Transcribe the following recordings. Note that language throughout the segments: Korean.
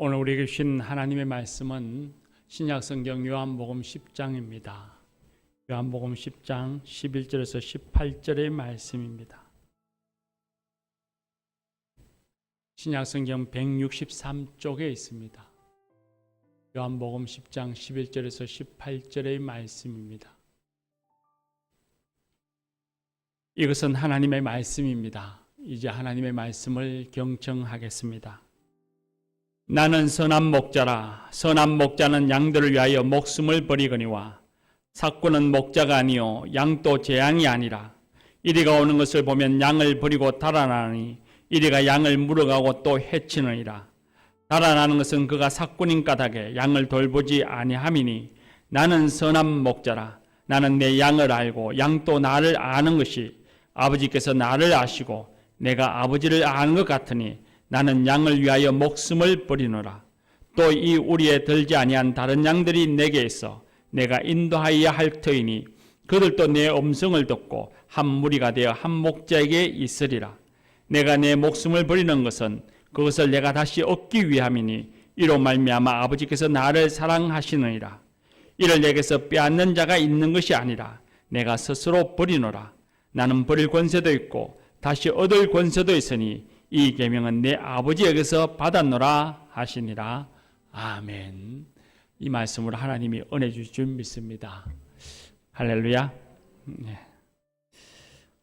오늘 우리에게 주신 하나님의 말씀은 신약성경 요한복음 10장입니다. 요한복음 10장 11절에서 18절의 말씀입니다. 신약성경 163쪽에 있습니다. 요한복음 10장 11절에서 18절의 말씀입니다. 이것은 하나님의 말씀입니다. 이제 하나님의 말씀을 경청하겠습니다. 나는 선한 목자라. 선한 목자는 양들을 위하여 목숨을 버리거니와 삭구는 목자가 아니요 양도 제 양이 아니라. 이리가 오는 것을 보면 양을 버리고 달아나니 이리가 양을 물어가고 또 해치느니라. 달아나는 것은 그가 삭군인 까닭에 양을 돌보지 아니함이니 나는 선한 목자라. 나는 내 양을 알고 양도 나를 아는 것이 아버지께서 나를 아시고 내가 아버지를 아는 것 같으니 나는 양을 위하여 목숨을 버리노라. 또 이 우리에 들지 아니한 다른 양들이 내게 있어 내가 인도하여야 할 터이니 그들도 내 음성을 듣고 한 무리가 되어 한 목자에게 있으리라. 내가 내 목숨을 버리는 것은 그것을 내가 다시 얻기 위함이니 이로 말미암아 아버지께서 나를 사랑하시느니라. 이를 내게서 빼앗는 자가 있는 것이 아니라 내가 스스로 버리노라. 나는 버릴 권세도 있고 다시 얻을 권세도 있으니 이 계명은 내 아버지에게서 받았노라 하시니라. 아멘. 이 말씀으로 하나님이 은혜 주실 줄 믿습니다. 할렐루야. 네.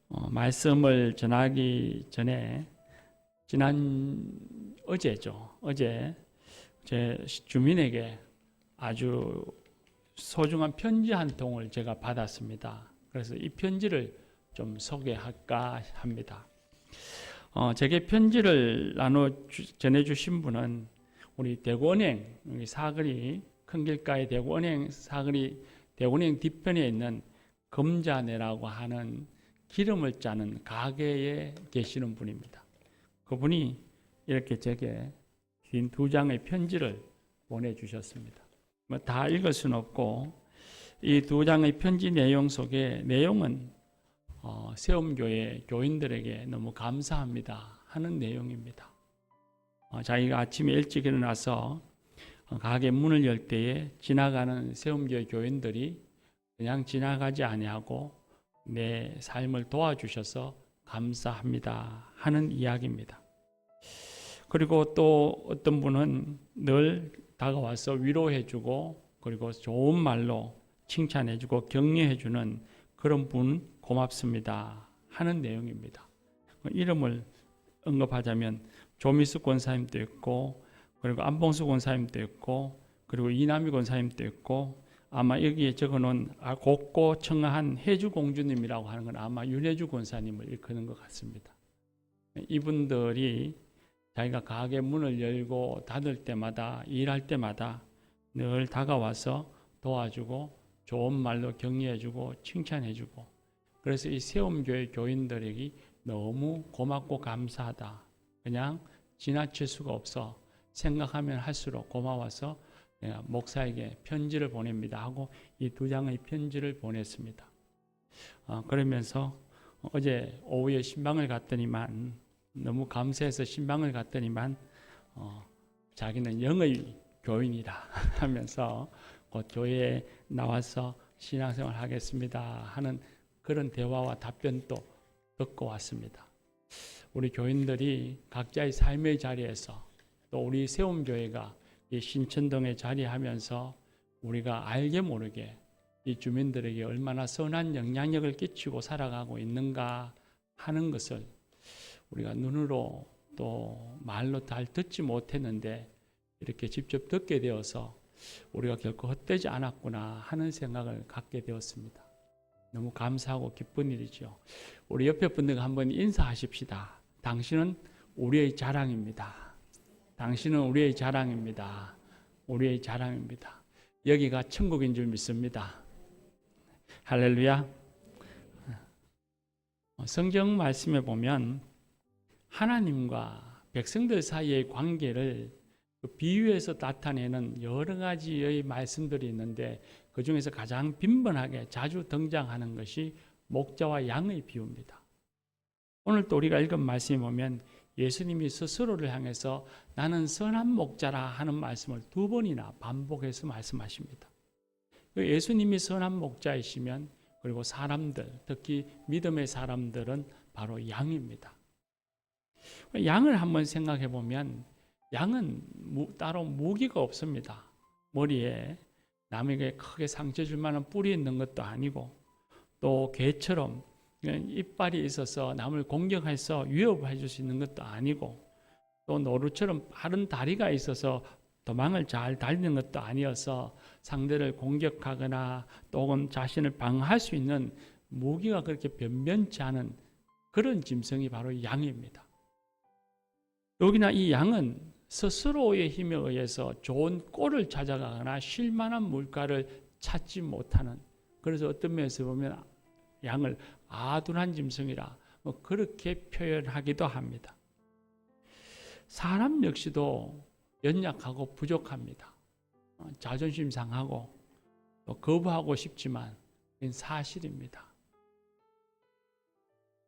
말씀을 전하기 전에 어제 제 주민에게 아주 소중한 편지 한 통을 제가 받았습니다. 그래서 이 편지를 좀 소개할까 합니다. 제게 편지를 전해주신 분은 우리 대구은행 사거리 큰길가의 대구은행 사거리 대구은행 뒤편에 있는 금자네라고 하는 기름을 짜는 가게에 계시는 분입니다. 그분이 이렇게 제게 긴 2장의 편지를 보내주셨습니다. 다 읽을 수는 없고 이 2장의 편지 내용 속에 내용은 세움교회 교인들에게 너무 감사합니다 하는 내용입니다. 자기가 아침에 일찍 일어나서 가게 문을 열 때에 지나가는 세움교회 교인들이 그냥 지나가지 아니하고 내 삶을 도와주셔서 감사합니다 하는 이야기입니다. 그리고 또 어떤 분은 늘 다가와서 위로해주고 그리고 좋은 말로 칭찬해주고 격려해주는 그런 분 고맙습니다 하는 내용입니다. 이름을 언급하자면 조미숙 권사님도 있고 그리고 안봉수 권사님도 있고 그리고 이남희 권사님도 있고 아마 여기에 적어놓은 곱고 청아한 혜주 공주님이라고 하는 건 아마 윤혜주 권사님을 일컫는 것 같습니다. 이분들이 자기가 가게 문을 열고 닫을 때마다 일할 때마다 늘 다가와서 도와주고 좋은 말로 격려해주고 칭찬해주고 그래서 이 세움교회 교인들에게 너무 고맙고 감사하다. 그냥 지나칠 수가 없어. 생각하면 할수록 고마워서 내가 목사에게 편지를 보냅니다 하고 이 2장의 편지를 보냈습니다. 그러면서 어제 오후에 신방을 갔더니만 너무 감사해서 신방을 갔더니만 자기는 영의 교인이라 하면서 곧 교회에 나와서 신앙생활 하겠습니다 하는 그런 대화와 답변도 듣고 왔습니다. 우리 교인들이 각자의 삶의 자리에서 또 우리 세움교회가 이 신천동에 자리하면서 우리가 알게 모르게 이 주민들에게 얼마나 선한 영향력을 끼치고 살아가고 있는가 하는 것을 우리가 눈으로 또 말로 잘 듣지 못했는데 이렇게 직접 듣게 되어서 우리가 결코 헛되지 않았구나 하는 생각을 갖게 되었습니다. 너무 감사하고 기쁜 일이죠. 우리 옆에 분들과 한번 인사하십시다. 당신은 우리의 자랑입니다. 당신은 우리의 자랑입니다. 우리의 자랑입니다. 여기가 천국인 줄 믿습니다. 할렐루야. 성경 말씀에 보면 하나님과 백성들 사이의 관계를 비유해서 나타내는 여러 가지의 말씀들이 있는데 그 중에서 가장 빈번하게 자주 등장하는 것이 목자와 양의 비유입니다. 오늘 또 우리가 읽은 말씀에 보면 예수님이 스스로를 향해서 나는 선한 목자라 하는 말씀을 2번이나 반복해서 말씀하십니다. 예수님이 선한 목자이시면 그리고 사람들, 특히 믿음의 사람들은 바로 양입니다. 양을 한번 생각해 보면 양은 따로 무기가 없습니다. 머리에 남에게 크게 상처 줄 만한 뿔이 있는 것도 아니고 또 개처럼 이빨이 있어서 남을 공격해서 위협해 줄 수 있는 것도 아니고 또 노루처럼 빠른 다리가 있어서 도망을 잘 달리는 것도 아니어서 상대를 공격하거나 또는 자신을 방어할 수 있는 무기가 그렇게 변변치 않은 그런 짐승이 바로 양입니다. 여기나 이 양은 스스로의 힘에 의해서 좋은 꼴을 찾아가거나 쉴만한 물가를 찾지 못하는, 그래서 어떤 면에서 보면 양을 아둔한 짐승이라 그렇게 표현하기도 합니다. 사람 역시도 연약하고 부족합니다. 자존심 상하고 또 거부하고 싶지만 그건 사실입니다.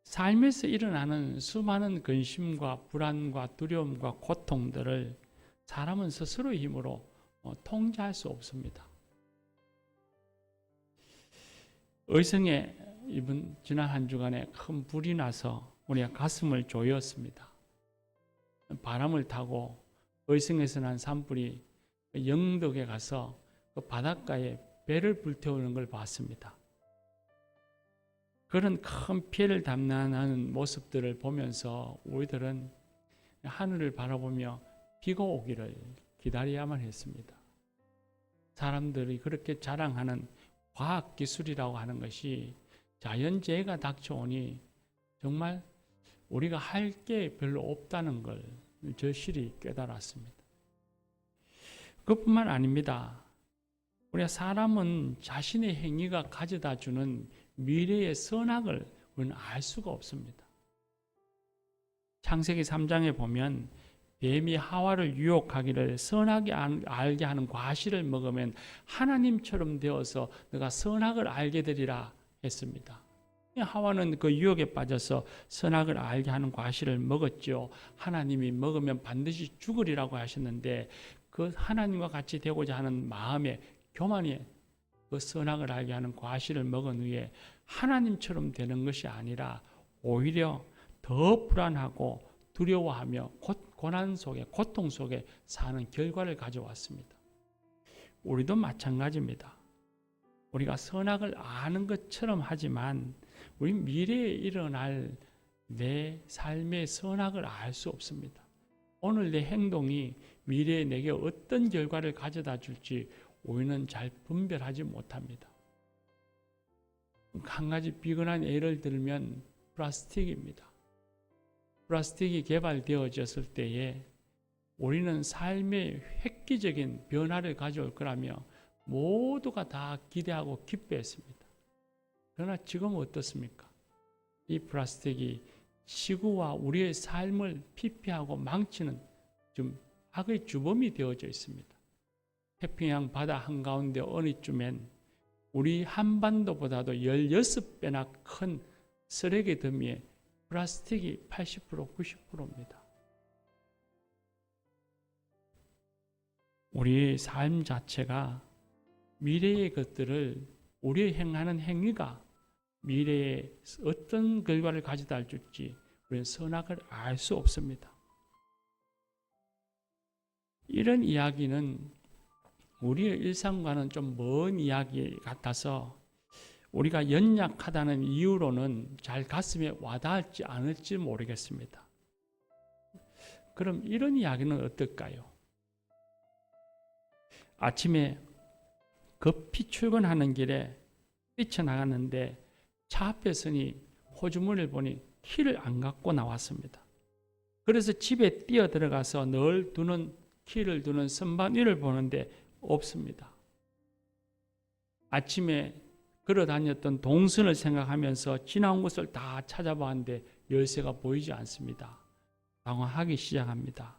삶에서 일어나는 수많은 근심과 불안과 두려움과 고통들을 사람은 스스로의 힘으로 통제할 수 없습니다. 의성에 지난 한 주간에 큰 불이 나서 우리가 가슴을 조였습니다. 바람을 타고 의성에서 난 산불이 영덕에 가서 그 바닷가에 배를 불태우는 걸 봤습니다. 그런 큰 피해를 담당하는 모습들을 보면서 우리들은 하늘을 바라보며 비가 오기를 기다려야만 했습니다. 사람들이 그렇게 자랑하는 과학기술이라고 하는 것이 자연재해가 닥쳐오니 정말 우리가 할 게 별로 없다는 걸 절실히 깨달았습니다. 그뿐만 아닙니다. 우리가 사람은 자신의 행위가 가져다 주는 미래의 선악을 우리는 알 수가 없습니다. 창세기 3장에 보면 뱀이 하와를 유혹하기를 선하게 알게 하는 과실을 먹으면 하나님처럼 되어서 너가 선악을 알게 되리라 했습니다. 하와는 그 유혹에 빠져서 선악을 알게 하는 과실을 먹었죠. 하나님이 먹으면 반드시 죽으리라고 하셨는데 그 하나님과 같이 되고자 하는 마음에 교만이 그 선악을 알게 하는 과실을 먹은 후에 하나님처럼 되는 것이 아니라 오히려 더 불안하고 두려워하며 고난 속에 고통 속에 사는 결과를 가져왔습니다. 우리도 마찬가지입니다. 우리가 선악을 아는 것처럼 하지만 우리 미래에 일어날 내 삶의 선악을 알 수 없습니다. 오늘 내 행동이 미래에 내게 어떤 결과를 가져다 줄지 우리는 잘 분별하지 못합니다. 한 가지 비근한 예를 들면 플라스틱입니다. 플라스틱이 개발되어졌을 때에 우리는 삶의 획기적인 변화를 가져올 거라며 모두가 다 기대하고 기뻐했습니다. 그러나 지금 어떻습니까? 이 플라스틱이 지구와 우리의 삶을 피폐하고 망치는 좀 악의 주범이 되어져 있습니다. 태평양 바다 한가운데 어느 쯤엔 우리 한반도보다도 16배나 큰 쓰레기 더미에 플라스틱이 80%, 90%입니다. 우리의 삶 자체가 미래의 것들을 우리의 행하는 행위가 미래에 어떤 결과를 가져다 줄지 우리는 선악을 알 수 없습니다. 이런 이야기는 우리의 일상과는 좀 먼 이야기 같아서 우리가 연약하다는 이유로는 잘 가슴에 와닿지 않을지 모르겠습니다. 그럼 이런 이야기는 어떨까요? 아침에 급히 출근하는 길에 뛰쳐나갔는데 차 앞에 서니 호주머니를 보니 키를 안 갖고 나왔습니다. 그래서 집에 뛰어 들어가서 늘 두는 키를 두는 선반 위를 보는데 없습니다. 아침에 걸어 다녔던 동선을 생각하면서 지나온 곳을 다 찾아봤는데 열쇠가 보이지 않습니다. 당황하기 시작합니다.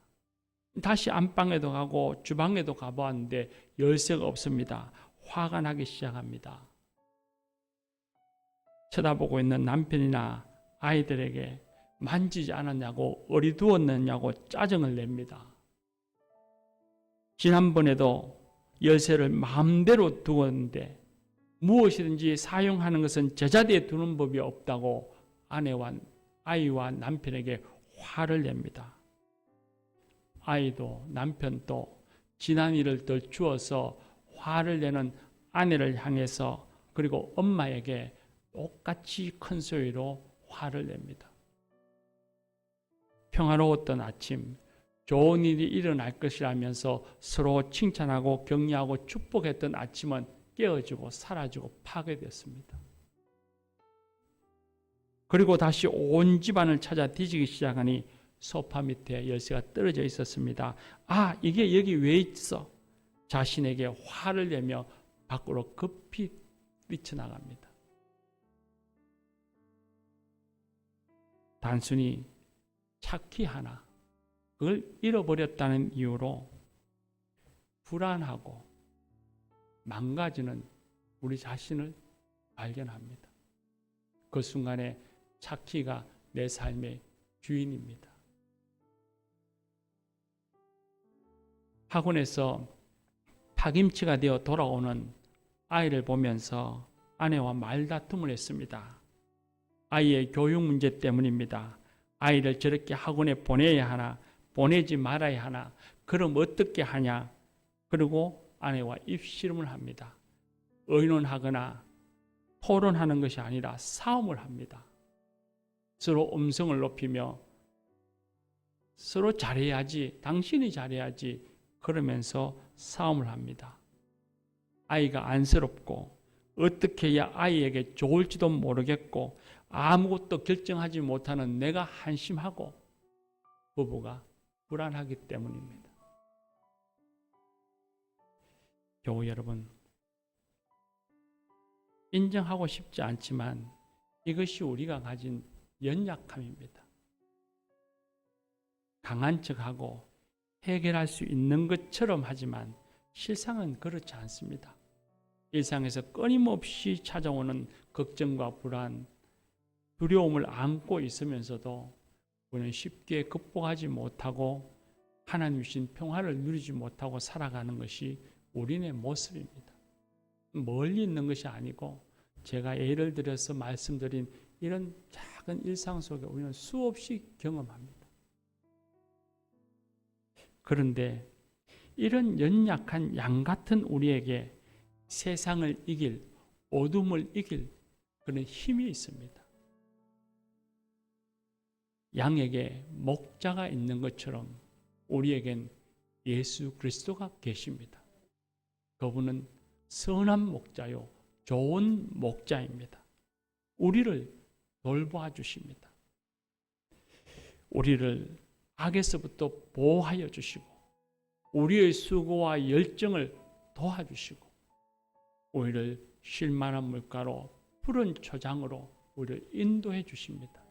다시 안방에도 가고 주방에도 가보았는데 열쇠가 없습니다. 화가 나기 시작합니다. 쳐다보고 있는 남편이나 아이들에게 만지지 않았냐고 어리두었느냐고 짜증을 냅니다. 지난번에도 열쇠를 마음대로 두었는데 무엇이든지 사용하는 것은 제자리에 두는 법이 없다고 아이와 남편에게 화를 냅니다. 아이도 남편도 지난 일을 더 주어서 화를 내는 아내를 향해서 그리고 엄마에게 똑같이 큰 소리로 화를 냅니다. 평화로웠던 아침, 좋은 일이 일어날 것이라면서 서로 칭찬하고 격려하고 축복했던 아침은 깨어지고 사라지고 파괴됐습니다. 그리고 다시 온 집안을 찾아 뒤지기 시작하니 소파 밑에 열쇠가 떨어져 있었습니다. 아, 이게 여기 왜 있어? 자신에게 화를 내며 밖으로 급히 뛰쳐나갑니다. 단순히 차키 하나, 그걸 잃어버렸다는 이유로 불안하고 망가지는 우리 자신을 발견합니다. 그 순간에 차키가 내 삶의 주인입니다. 학원에서 파김치가 되어 돌아오는 아이를 보면서 아내와 말다툼을 했습니다. 아이의 교육 문제 때문입니다. 아이를 저렇게 학원에 보내야 하나, 보내지 말아야 하나, 그럼 어떻게 하냐. 그리고 아내와 입씨름을 합니다. 의논하거나 토론하는 것이 아니라 싸움을 합니다. 서로 음성을 높이며 서로 잘해야지, 당신이 잘해야지 그러면서 싸움을 합니다. 아이가 안쓰럽고 어떻게 해야 아이에게 좋을지도 모르겠고 아무것도 결정하지 못하는 내가 한심하고 부부가 불안하기 때문입니다. 교우 여러분, 인정하고 싶지 않지만 이것이 우리가 가진 연약함입니다. 강한 척하고 해결할 수 있는 것처럼 하지만 실상은 그렇지 않습니다. 일상에서 끊임없이 찾아오는 걱정과 불안, 두려움을 안고 있으면서도 우리는 쉽게 극복하지 못하고 하나님 주신 평화를 누리지 못하고 살아가는 것이 우리의 모습입니다. 멀리 있는 것이 아니고 제가 예를 들어서 말씀드린 이런 작은 일상 속에 우리는 수없이 경험합니다. 그런데 이런 연약한 양 같은 우리에게 세상을 이길, 어둠을 이길 그런 힘이 있습니다. 양에게 목자가 있는 것처럼 우리에겐 예수 그리스도가 계십니다. 그분은 선한 목자요, 좋은 목자입니다. 우리를 돌보아 주십니다. 우리를 악에서부터 보호하여 주시고 우리의 수고와 열정을 도와주시고 우리를 쉴만한 물가로 푸른 초장으로 우리를 인도해 주십니다.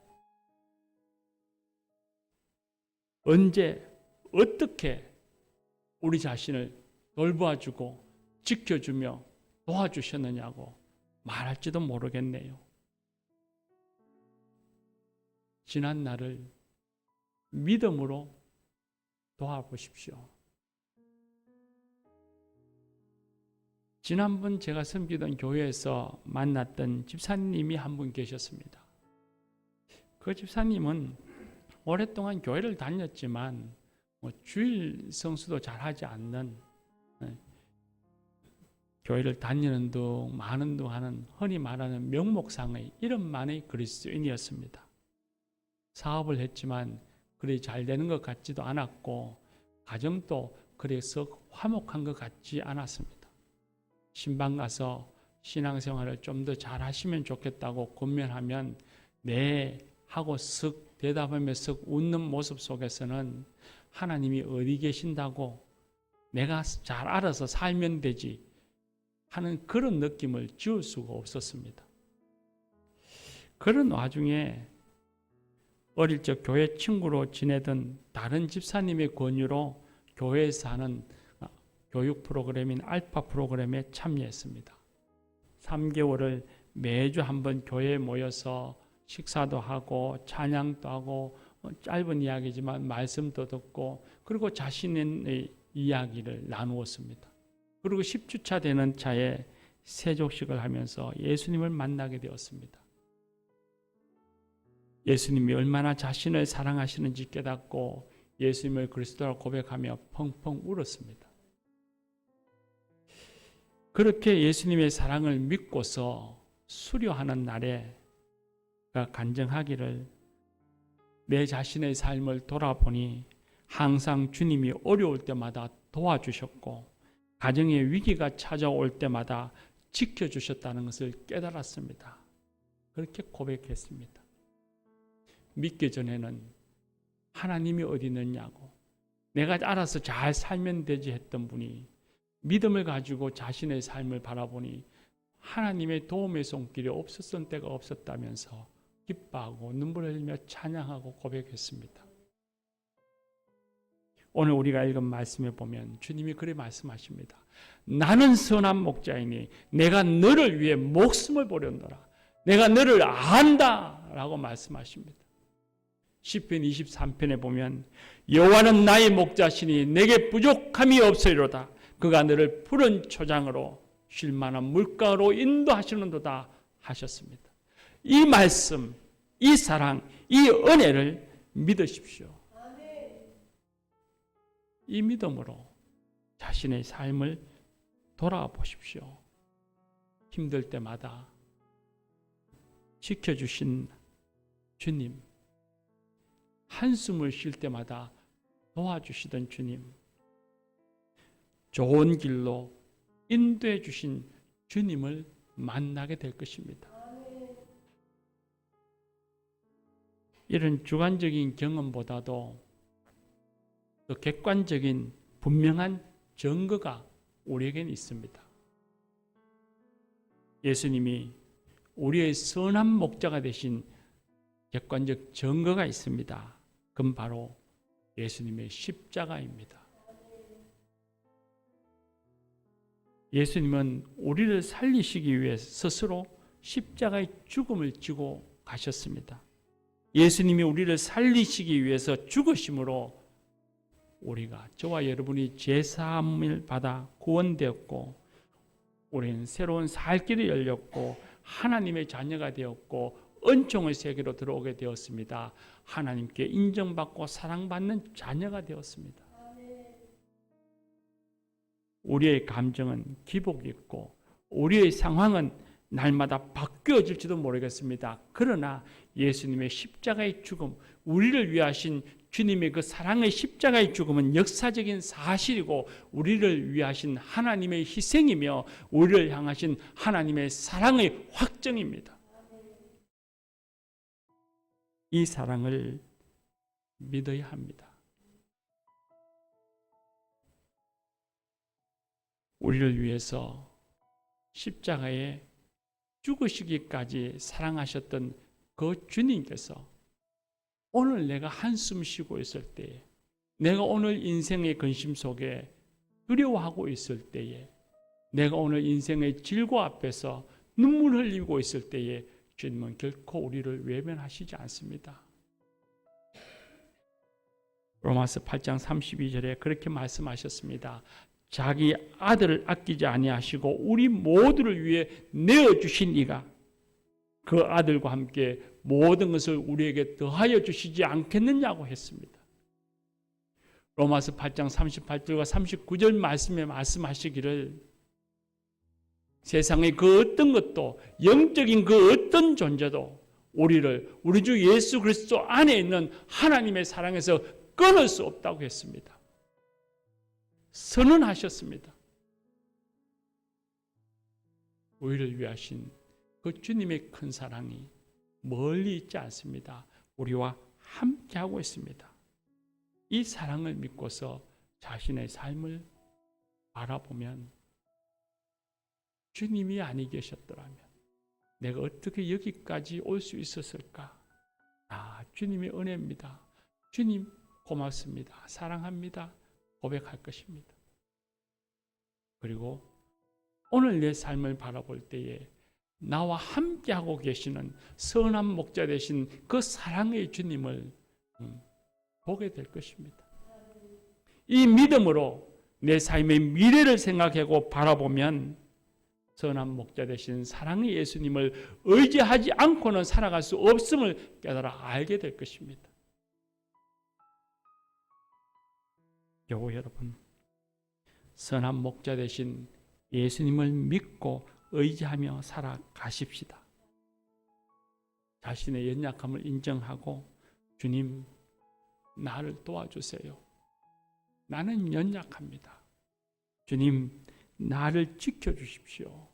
언제 어떻게 우리 자신을 돌보아주고 지켜주며 도와주셨느냐고 말할지도 모르겠네요. 지난 날을 믿음으로 도와보십시오. 지난번 제가 섬기던 교회에서 만났던 집사님이 한 분 계셨습니다. 그 집사님은 오랫동안 교회를 다녔지만 주일 성수도 잘하지 않는, 교회를 다니는 둥 마는 둥 하는 흔히 말하는 명목상의 이름만의 그리스도인이었습니다. 사업을 했지만 그리 잘 되는 것 같지도 않았고 가정도 그래서 화목한 것 같지 않았습니다. 신방 가서 신앙생활을 좀 더 잘하시면 좋겠다고 권면하면 네 하고 쓱 대답하며 쓱 웃는 모습 속에서는 하나님이 어디 계신다고 내가 잘 알아서 살면 되지 하는 그런 느낌을 지울 수가 없었습니다. 그런 와중에 어릴 적 교회 친구로 지내던 다른 집사님의 권유로 교회에서 하는 교육 프로그램인 알파 프로그램에 참여했습니다. 3개월을 매주 한 번 교회에 모여서 식사도 하고 찬양도 하고 짧은 이야기지만 말씀도 듣고 그리고 자신의 이야기를 나누었습니다. 그리고 10주차 되는 차에 세족식을 하면서 예수님을 만나게 되었습니다. 예수님이 얼마나 자신을 사랑하시는지 깨닫고 예수님을 그리스도라고 고백하며 펑펑 울었습니다. 그렇게 예수님의 사랑을 믿고서 수료하는 날에 간증하기를 내 자신의 삶을 돌아보니 항상 주님이 어려울 때마다 도와주셨고 가정의 위기가 찾아올 때마다 지켜주셨다는 것을 깨달았습니다. 그렇게 고백했습니다. 믿기 전에는 하나님이 어디 있느냐고 내가 알아서 잘 살면 되지 했던 분이 믿음을 가지고 자신의 삶을 바라보니 하나님의 도움의 손길이 없었던 때가 없었다면서 기뻐하고 눈물을 흘리며 찬양하고 고백했습니다. 오늘 우리가 읽은 말씀에 보면 주님이 그렇게 말씀하십니다. 나는 선한 목자이니 내가 너를 위해 목숨을 버렸노라. 내가 너를 안다 라고 말씀하십니다. 시편 23편에 보면 여호와는 나의 목자시니 내게 부족함이 없으리로다. 그가 너를 푸른 초장으로 쉴 만한 물가로 인도하시는도다 하셨습니다. 이 말씀, 이 사랑, 이 은혜를 믿으십시오. 이 믿음으로 자신의 삶을 돌아보십시오. 힘들 때마다 지켜주신 주님, 한숨을 쉴 때마다 도와주시던 주님, 좋은 길로 인도해 주신 주님을 만나게 될 것입니다. 이런 주관적인 경험보다도 더 객관적인 분명한 증거가 우리에게는 있습니다. 예수님이 우리의 선한 목자가 되신 객관적 증거가 있습니다. 그건 바로 예수님의 십자가입니다. 예수님은 우리를 살리시기 위해 스스로 십자가의 죽음을 지고 가셨습니다. 예수님이 우리를 살리시기 위해서 죽으심으로 우리가 저와 여러분이 죄사함을 받아 구원되었고 우리는 새로운 살 길이 열렸고 하나님의 자녀가 되었고 은총의 세계로 들어오게 되었습니다. 하나님께 인정받고 사랑받는 자녀가 되었습니다. 우리의 감정은 기복이 있고 우리의 상황은 날마다 바뀌어질지도 모르겠습니다. 그러나 예수님의 십자가의 죽음, 우리를 위하신 주님의 그 사랑의 십자가의 죽음은 역사적인 사실이고 우리를 위하신 하나님의 희생이며 우리를 향하신 하나님의 사랑의 확정입니다. 이 사랑을 믿어야 합니다. 우리를 위해서 십자가에 죽으시기까지 사랑하셨던 그 주님께서 오늘 내가 한숨 쉬고 있을 때에, 내가 오늘 인생의 근심 속에 두려워하고 있을 때에, 내가 오늘 인생의 질고 앞에서 눈물 흘리고 있을 때에 주님은 결코 우리를 외면하시지 않습니다. 로마서 8장 32절에 그렇게 말씀하셨습니다. 자기 아들을 아끼지 아니하시고 우리 모두를 위해 내어주신 이가 그 아들과 함께 모든 것을 우리에게 더하여 주시지 않겠느냐고 했습니다. 로마서 8장 38절과 39절 말씀에 말씀하시기를 세상의 그 어떤 것도 영적인 그 어떤 존재도 우리를 우리 주 예수 그리스도 안에 있는 하나님의 사랑에서 끊을 수 없다고 했습니다. 선언하셨습니다. 우리를 위하신 그 주님의 큰 사랑이 멀리 있지 않습니다. 우리와 함께하고 있습니다. 이 사랑을 믿고서 자신의 삶을 바라보면 주님이 아니 계셨더라면 내가 어떻게 여기까지 올 수 있었을까? 주님의 은혜입니다. 주님 고맙습니다. 사랑합니다. 고백할 것입니다. 그리고 오늘 내 삶을 바라볼 때에 나와 함께하고 계시는 선한 목자 되신 그 사랑의 주님을 보게 될 것입니다. 이 믿음으로 내 삶의 미래를 생각하고 바라보면 선한 목자 되신 사랑의 예수님을 의지하지 않고는 살아갈 수 없음을 깨달아 알게 될 것입니다. 여보 여러분, 선한 목자 되신 예수님을 믿고 의지하며 살아가십시다. 자신의 연약함을 인정하고 주님, 나를 도와주세요. 나는 연약합니다. 주님, 나를 지켜주십시오.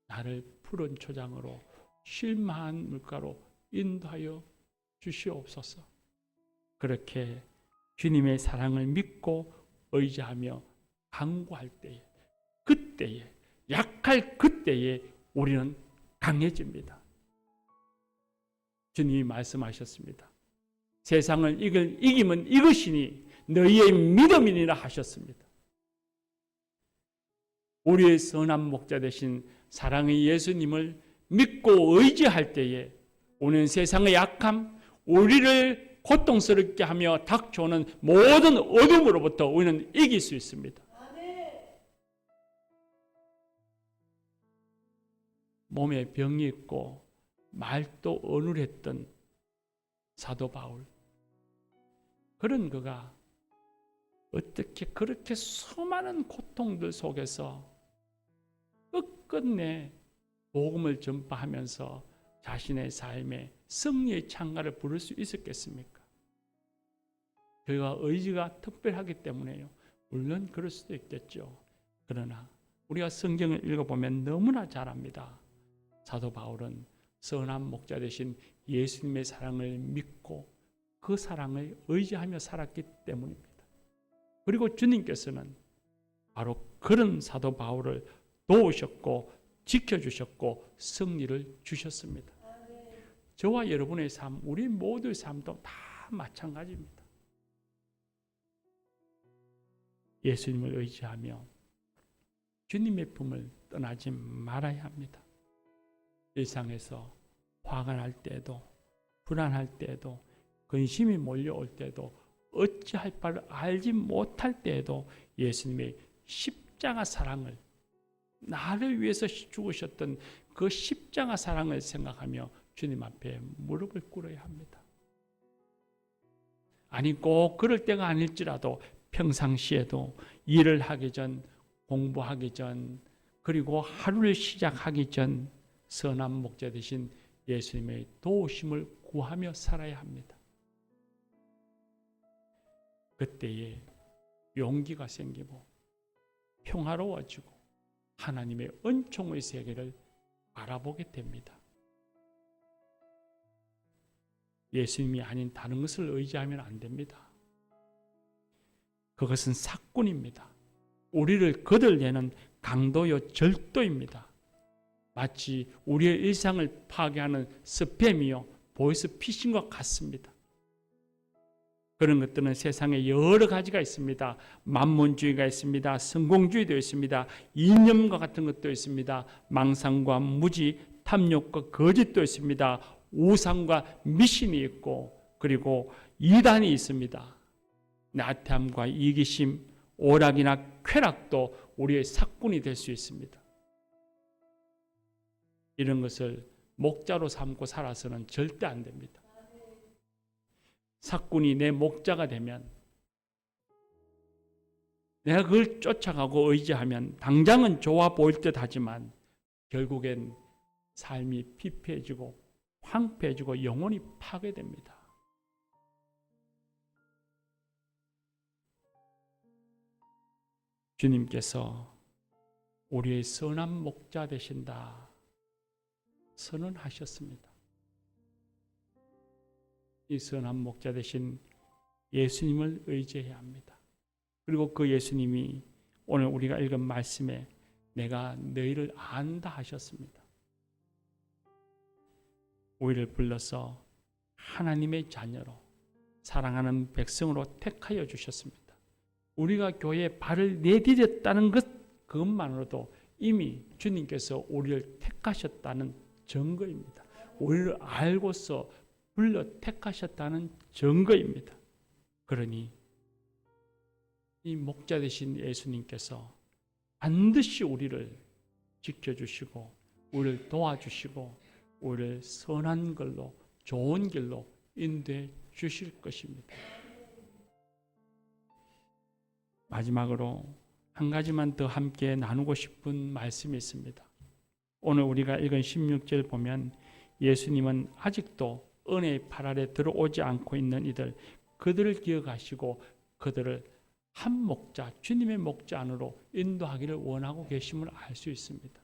나를 푸른 초장으로 쉴만한 물가로 인도하여 주시옵소서. 그렇게 주님의 사랑을 믿고 의지하며 간구할 때에, 그때에, 약할 그때에 우리는 강해집니다. 주님이 말씀하셨습니다. 세상을 이기면 이것이니 너희의 믿음이니라 하셨습니다. 우리의 선한 목자 되신 사랑의 예수님을 믿고 의지할 때에 오는 세상의 약함, 우리를 고통스럽게 하며 닥쳐오는 모든 어둠으로부터 우리는 이길 수 있습니다. 몸에 병이 있고 말도 어눌했던 사도 바울, 그런 그가 어떻게 그렇게 수많은 고통들 속에서 끝끝내 복음을 전파하면서 자신의 삶에 승리의 창가를 부를 수 있었겠습니까? 그가 의지가 특별하기 때문에요. 물론 그럴 수도 있겠죠. 그러나 우리가 성경을 읽어보면 너무나 잘 압니다. 사도 바울은 선한 목자 되신 예수님의 사랑을 믿고 그 사랑을 의지하며 살았기 때문입니다. 그리고 주님께서는 바로 그런 사도 바울을 도우셨고 지켜주셨고 승리를 주셨습니다. 저와 여러분의 삶, 우리 모두의 삶도 다 마찬가지입니다. 예수님을 의지하며 주님의 품을 떠나지 말아야 합니다. 일상에서 화가 날 때에도, 불안할 때에도, 근심이 몰려올 때에도, 어찌할 바를 알지 못할 때에도 예수님의 십자가 사랑을, 나를 위해서 죽으셨던 그 십자가 사랑을 생각하며 주님 앞에 무릎을 꿇어야 합니다. 아니 꼭 그럴 때가 아닐지라도 평상시에도 일을 하기 전, 공부하기 전, 그리고 하루를 시작하기 전 선한 목자 되신 예수님의 도우심을 구하며 살아야 합니다. 그때에 용기가 생기고 평화로워지고 하나님의 은총의 세계를 바라보게 됩니다. 예수님이 아닌 다른 것을 의지하면 안 됩니다. 그것은 사꾼입니다. 우리를 거들내는 강도요 절도입니다. 마치 우리의 일상을 파괴하는 스팸이요 보이스피싱과 같습니다. 그런 것들은 세상에 여러 가지가 있습니다. 만몬주의가 있습니다. 성공주의도 있습니다. 이념과 같은 것도 있습니다. 망상과 무지, 탐욕과 거짓도 있습니다. 우상과 미신이 있고 그리고 이단이 있습니다. 나태함과 이기심, 오락이나 쾌락도 우리의 사꾼이 될 수 있습니다. 이런 것을 목자로 삼고 살아서는 절대 안 됩니다. 사꾼이 내 목자가 되면 내가 그걸 쫓아가고 의지하면 당장은 좋아 보일 듯 하지만 결국엔 삶이 피폐해지고 황폐해지고 영혼이 파괴됩니다. 주님께서 우리의 선한 목자 되신다 선언하셨습니다. 이 선한 목자 되신 예수님을 의지해야 합니다. 그리고 그 예수님이 오늘 우리가 읽은 말씀에 내가 너희를 안다 하셨습니다. 우리를 불러서 하나님의 자녀로 사랑하는 백성으로 택하여 주셨습니다. 우리가 교회에 발을 내디뎠다는 것, 그것만으로도 이미 주님께서 우리를 택하셨다는 증거입니다. 우리를 알고서 불러 택하셨다는 증거입니다. 그러니 이 목자 되신 예수님께서 반드시 우리를 지켜주시고 우리를 도와주시고 우리를 선한 걸로 좋은 길로 인도해 주실 것입니다. 마지막으로 한 가지만 더 함께 나누고 싶은 말씀이 있습니다. 오늘 우리가 읽은 16절 보면 예수님은 아직도 은혜의 팔 아래 들어오지 않고 있는 이들, 그들을 기억하시고 그들을 한 목자, 주님의 목자 안으로 인도하기를 원하고 계심을 알 수 있습니다.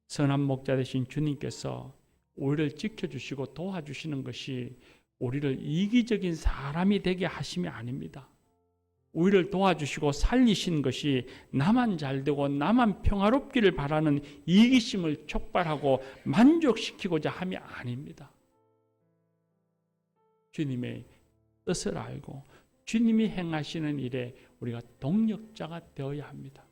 선한 목자 되신 주님께서 우리를 지켜주시고 도와주시는 것이 우리를 이기적인 사람이 되게 하심이 아닙니다. 우리를 도와주시고 살리신 것이 나만 잘되고 나만 평화롭기를 바라는 이기심을 촉발하고 만족시키고자 함이 아닙니다. 주님의 뜻을 알고 주님이 행하시는 일에 우리가 동력자가 되어야 합니다.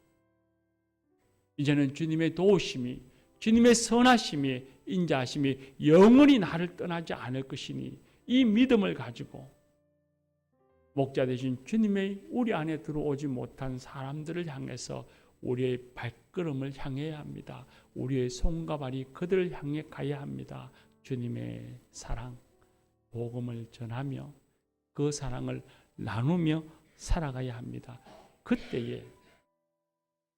이제는 주님의 도우심이, 주님의 선하심이, 인자하심이 영원히 나를 떠나지 않을 것이니 이 믿음을 가지고 목자 되신 주님의 우리 안에 들어오지 못한 사람들을 향해서 우리의 발걸음을 향해야 합니다. 우리의 손과 발이 그들을 향해 가야 합니다. 주님의 사랑, 복음을 전하며 그 사랑을 나누며 살아가야 합니다. 그때에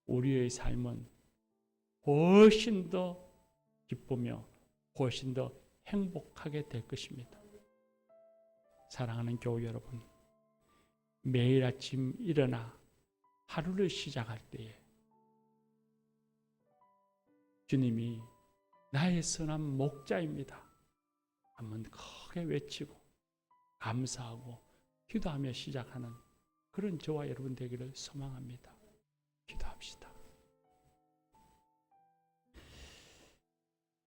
우리의 삶은 훨씬 더 기쁘며 훨씬 더 행복하게 될 것입니다. 사랑하는 교우 여러분, 매일 아침 일어나 하루를 시작할 때에 주님이 나의 선한 목자입니다. 한번 크게 외치고 감사하고 기도하며 시작하는 그런 저와 여러분 되기를 소망합니다. 기도합시다.